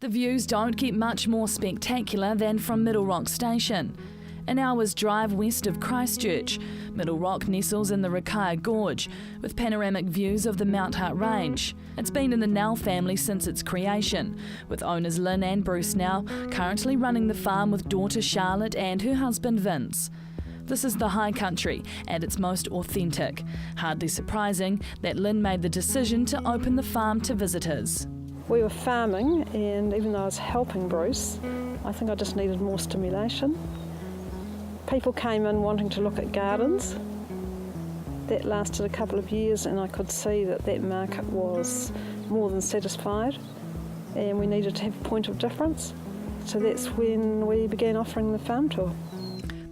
The views don't get much more spectacular than from Middle Rock Station. An hour's drive west of Christchurch, Middle Rock nestles in the Rakaia Gorge, with panoramic views of the Mount Hutt Range. It's been in the Nell family since its creation, with owners Lynn and Bruce Nell currently running the farm with daughter Charlotte and her husband Vince. This is the high country at its most authentic. Hardly surprising that Lynn made the decision to open the farm to visitors. We were farming, and even though I was helping Bruce, I think I just needed more stimulation. People came in wanting to look at gardens. That lasted a couple of years, and I could see that that market was more than satisfied, and we needed to have a point of difference. So that's when we began offering the farm tour.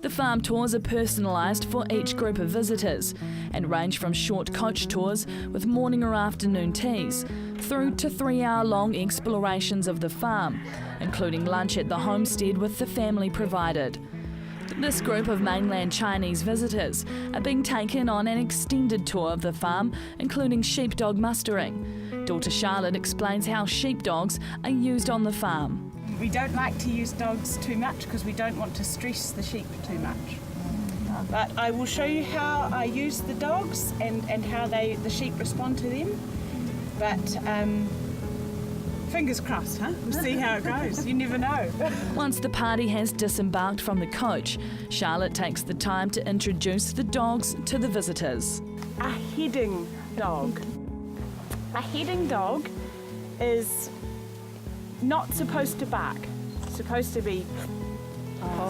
The farm tours are personalised for each group of visitors and range from short coach tours with morning or afternoon teas through to 3-hour-long explorations of the farm, including lunch at the homestead with the family provided. This group of mainland Chinese visitors are being taken on an extended tour of the farm, including sheepdog mustering. Daughter Charlotte explains how sheepdogs are used on the farm. We don't like to use dogs too much because we don't want to stress the sheep too much. But I will show you how I use the dogs and how the sheep respond to them. But fingers crossed, huh? We'll see how it goes. You never know. Once the party has disembarked from the coach, Charlotte takes the time to introduce the dogs to the visitors. A heading dog. A heading dog is not supposed to bark. It's supposed to be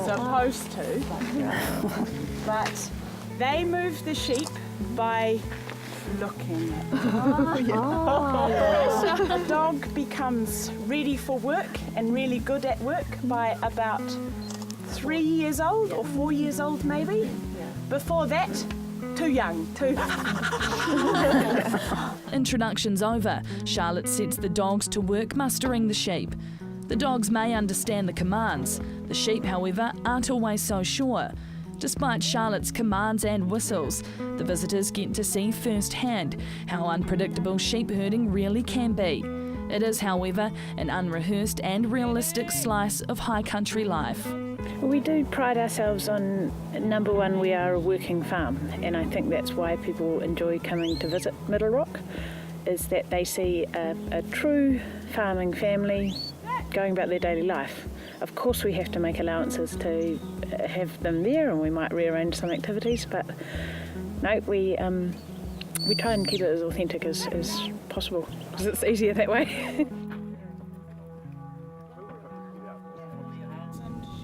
supposed to. But they move the sheep by looking at them. The dog becomes ready for work and really good at work by about 3 years old or 4 years old maybe. Before that, too young. Introductions over, Charlotte sets the dogs to work mustering the sheep. The dogs may understand the commands. The sheep, however, aren't always so sure. Despite Charlotte's commands and whistles, the visitors get to see firsthand how unpredictable sheep herding really can be. It is, however, an unrehearsed and realistic slice of high country life. We do pride ourselves on, number one, we are a working farm, and I think that's why people enjoy coming to visit Middle Rock, is that they see a true farming family going about their daily life. Of course we have to make allowances to have them there, and we might rearrange some activities, but no, we try and keep it as authentic as possible, because it's easier that way.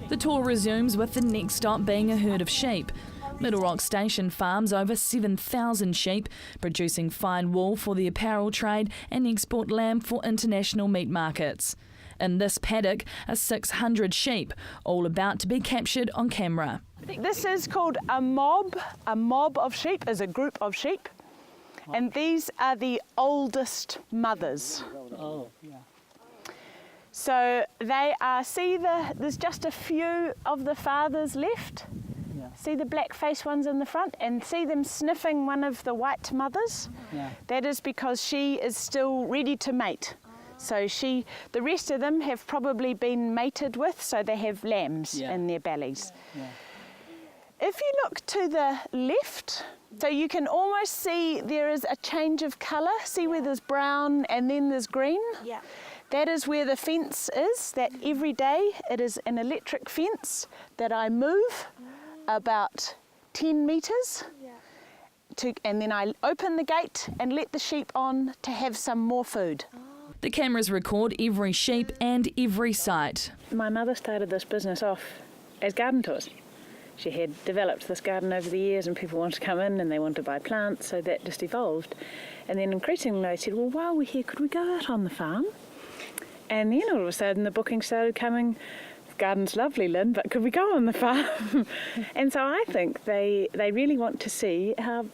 The tour resumes with the next stop being a herd of sheep. Middle Rock Station farms over 7,000 sheep, producing fine wool for the apparel trade and export lamb for international meat markets. In this paddock are 600 sheep, all about to be captured on camera. This is called a mob. A mob of sheep is a group of sheep. And these are the oldest mothers. Oh, yeah. So they are, there's just a few of the fathers left. Yeah. See the black face ones in the front, and see them sniffing one of the white mothers? Yeah. That is because she is still ready to mate. So the rest of them have probably been mated with, so they have lambs in their bellies. Yeah. If you look to the left, so you can almost see there is a change of colour. See where there's brown and then there's green? Yeah. That is where the fence is, that every day it is an electric fence that I move about 10 metres. And then I open the gate and let the sheep on to have some more food. The cameras record every sheep and every site. My mother started this business off as garden tours. She had developed this garden over the years, and people wanted to come in and they wanted to buy plants, so that just evolved. And then increasingly I said, well, while we're here, could we go out on the farm? And then all of a sudden the bookings started coming. The garden's lovely, Lynn, but could we go on the farm? And so I think they really want to see how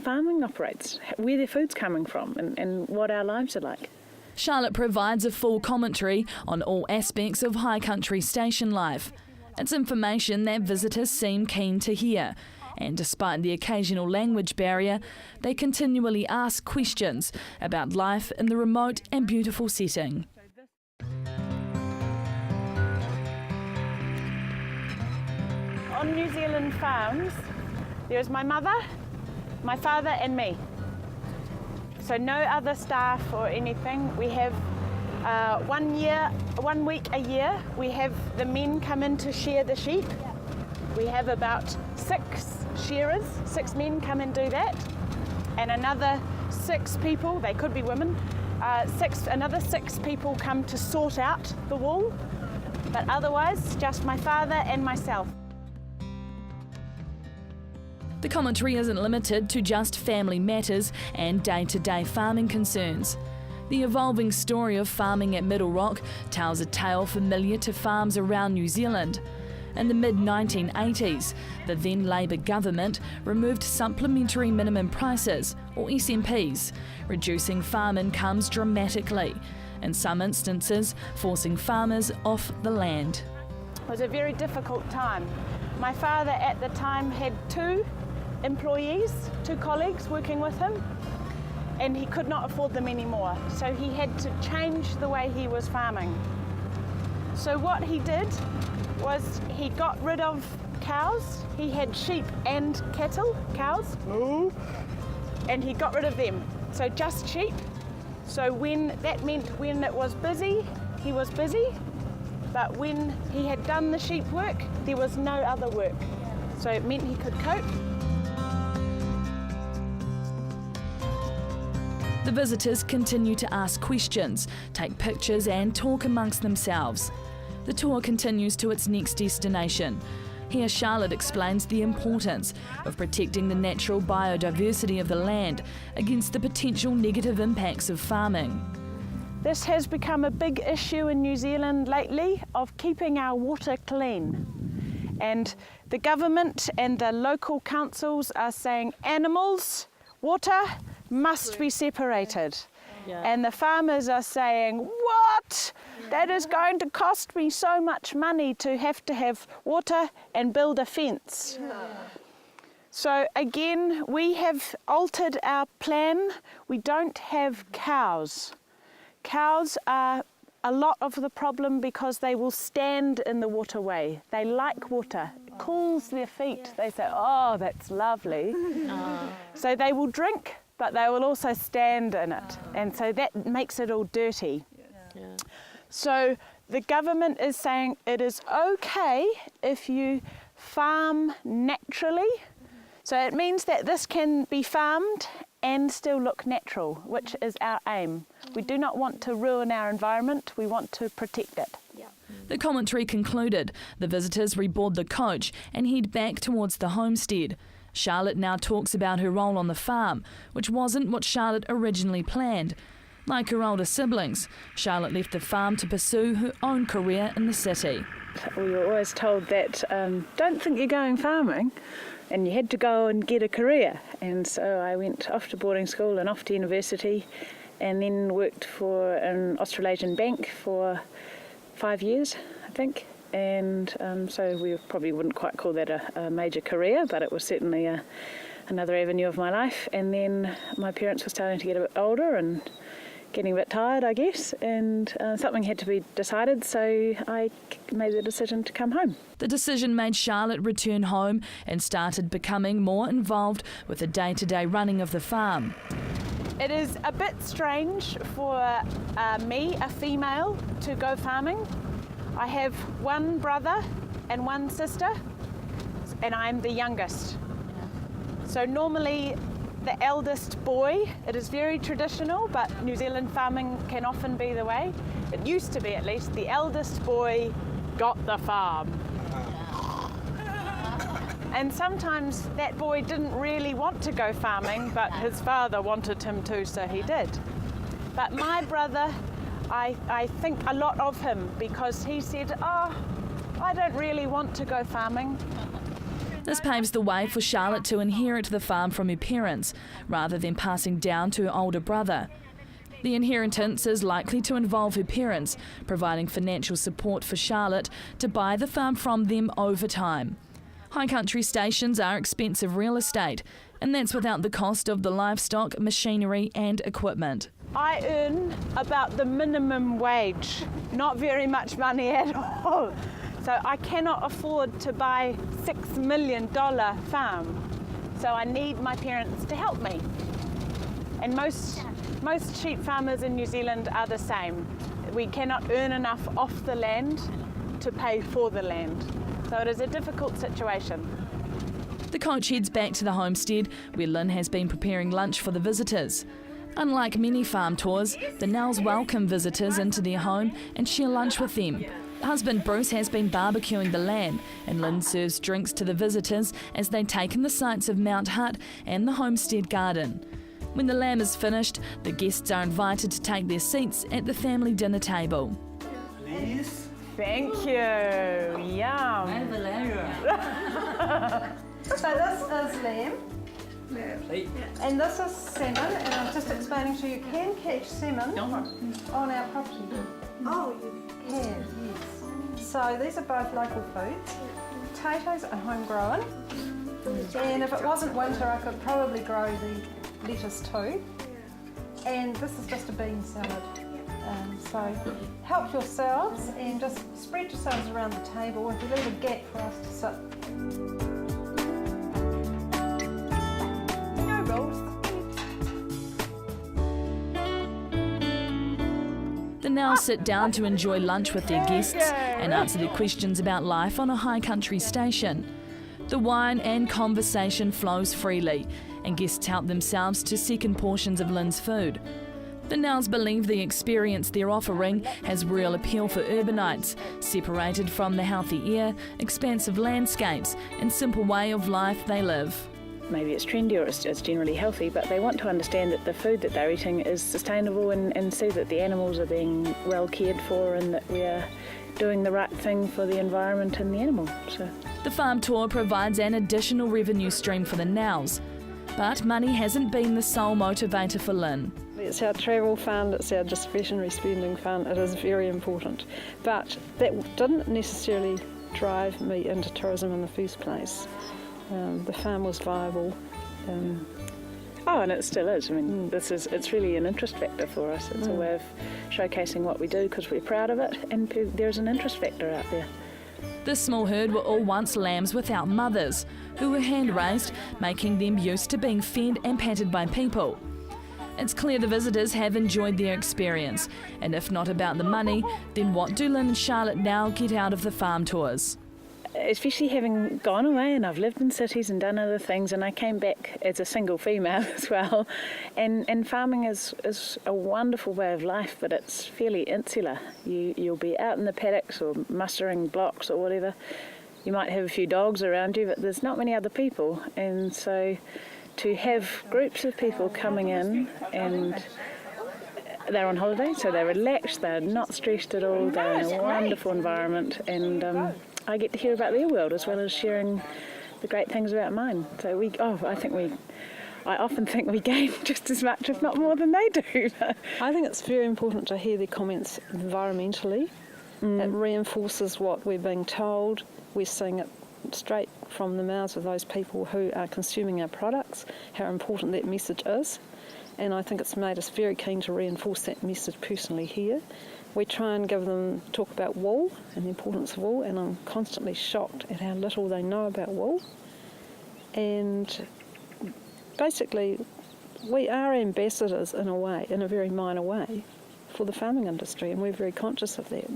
farming operates, where their food's coming from, and what our lives are like. Charlotte provides a full commentary on all aspects of high country station life. It's information that visitors seem keen to hear. And despite the occasional language barrier, they continually ask questions about life in the remote and beautiful setting. on New Zealand farms, there's my mother, my father and me. So no other staff or anything. We have 1 week a year, we have the men come in to shear the sheep. We have about 6 shearers, 6 men come and do that. And another 6 people, they could be women, another 6 people come to sort out the wool. But otherwise, just my father and myself. The commentary isn't limited to just family matters and day-to-day farming concerns. The evolving story of farming at Middle Rock tells a tale familiar to farms around New Zealand. In the mid-1980s, the then Labour government removed supplementary minimum prices, or SMPs, reducing farm incomes dramatically, in some instances forcing farmers off the land. It was a very difficult time. My father at the time had 2 employees, 2 colleagues working with him, and he could not afford them anymore. So he had to change the way he was farming. So what he did was he got rid of cows. He had sheep and cattle, cows, and he got rid of them. So just sheep. So that meant when it was busy, he was busy, but when he had done the sheep work, there was no other work. So it meant he could cope. The visitors continue to ask questions, take pictures and talk amongst themselves. The tour continues to its next destination. Here Charlotte explains the importance of protecting the natural biodiversity of the land against the potential negative impacts of farming. This has become a big issue in New Zealand lately of keeping our water clean. And the government and the local councils are saying animals, water must be separated. And the farmers are saying, what? That is going to cost me so much money to have water and build a fence. So again, we have altered our plan. We don't have cows. Cows are a lot of the problem because they will stand in the waterway. They like water. It cools their feet. They say, oh, that's lovely. So they will drink, but they will also stand in it. And so that makes it all dirty. So the government is saying it is okay if you farm naturally. So it means that this can be farmed and still look natural, which is our aim. We do not want to ruin our environment, we want to protect it. The commentary concluded, the visitors reboard the coach and head back towards the homestead. Charlotte now talks about her role on the farm, which wasn't what Charlotte originally planned. Like her older siblings, Charlotte left the farm to pursue her own career in the city. We were always told that don't think you're going farming, and you had to go and get a career. And so I went off to boarding school and off to university, and then worked for an Australasian bank for 5 years, I think. And so we probably wouldn't quite call that a major career, but it was certainly another avenue of my life. And then my parents were starting to get a bit older and getting a bit tired, I guess, and something had to be decided, so I made the decision to come home. The decision made Charlotte return home and started becoming more involved with the day-to-day running of the farm. It is a bit strange for me, a female, to go farming. I have 1 brother and 1 sister, and I'm the youngest. So normally the eldest boy, it is very traditional, but New Zealand farming can often be the way. It used to be, at least, the eldest boy got the farm. And sometimes that boy didn't really want to go farming, but his father wanted him to, so he did. But my brother, I think a lot of him, because he said, oh, I don't really want to go farming. This paves the way for Charlotte to inherit the farm from her parents, rather than passing down to her older brother. The inheritance is likely to involve her parents, providing financial support for Charlotte to buy the farm from them over time. High country stations are expensive real estate, and that's without the cost of the livestock, machinery and equipment. I earn about the minimum wage, not very much money at all. So I cannot afford to buy $6 million farm. So I need my parents to help me. And most sheep farmers in New Zealand are the same. We cannot earn enough off the land to pay for the land. So it is a difficult situation. The coach heads back to the homestead where Lynn has been preparing lunch for the visitors. Unlike many farm tours, the Nells welcome visitors into their home and share lunch with them. Husband Bruce has been barbecuing the lamb, and Lynn serves drinks to the visitors as they take in the sights of Mount Hutt and the homestead garden. When the lamb is finished, the guests are invited to take their seats at the family dinner table. Please. Thank you. Yum. So this is lamb, Please. and this is salmon, and I'm just explaining to you, you can catch salmon on our property. Oh, you Can, yes. So these are both local foods. Potatoes are homegrown, and if it wasn't winter, I could probably grow the lettuce too. And this is just a bean salad. So help yourselves and just spread yourselves around the table. If you leave a gap for us to sit. No rules. The Nells sit down to enjoy lunch with their guests and answer their questions about life on a high country station. The wine and conversation flows freely, and guests help themselves to second portions of Lynn's food. The Nells believe the experience they're offering has real appeal for urbanites, separated from the healthy air, expansive landscapes, and simple way of life they live. Maybe it's trendy or it's generally healthy, but they want to understand that the food that they're eating is sustainable and see that the animals are being well cared for and that we are doing the right thing for the environment and the animal. So The farm tour provides an additional revenue stream for the Nells, but money hasn't been the sole motivator for Lynn. It's our travel fund, it's our discretionary spending fund, it is very important. But that didn't necessarily drive me into tourism in the first place. The farm was viable. oh, and it still is. I mean, it's really an interest factor for us. It's a way of showcasing what we do because we're proud of it, and there's an interest factor out there. This small herd were all once lambs without mothers, who were hand-raised, making them used to being fed and patted by people. It's clear the visitors have enjoyed their experience, and if not about the money, then what do Lynn and Charlotte now get out of the farm tours? Especially having gone away, and I've lived in cities and done other things, and I came back as a single female as well, and farming is a wonderful way of life, but it's fairly insular. You'll be out in the paddocks or mustering blocks or whatever. You might have a few dogs around you, but there's not many other people, and so to have groups of people coming in, and they're on holiday, so they're relaxed, they're not stressed at all, they're in a wonderful environment, and I get to hear about their world as well as sharing the great things about mine. So I often think we gain just as much, if not more, than they do. I think it's very important to hear their comments environmentally. It reinforces what we're being told. We're seeing it straight from the mouths of those people who are consuming our products, how important that message is. And I think it's made us very keen to reinforce that message personally here. We try and talk about wool and the importance of wool, and I'm constantly shocked at how little they know about wool. And basically, we are ambassadors in a way, in a very minor way, for the farming industry, and we're very conscious of that.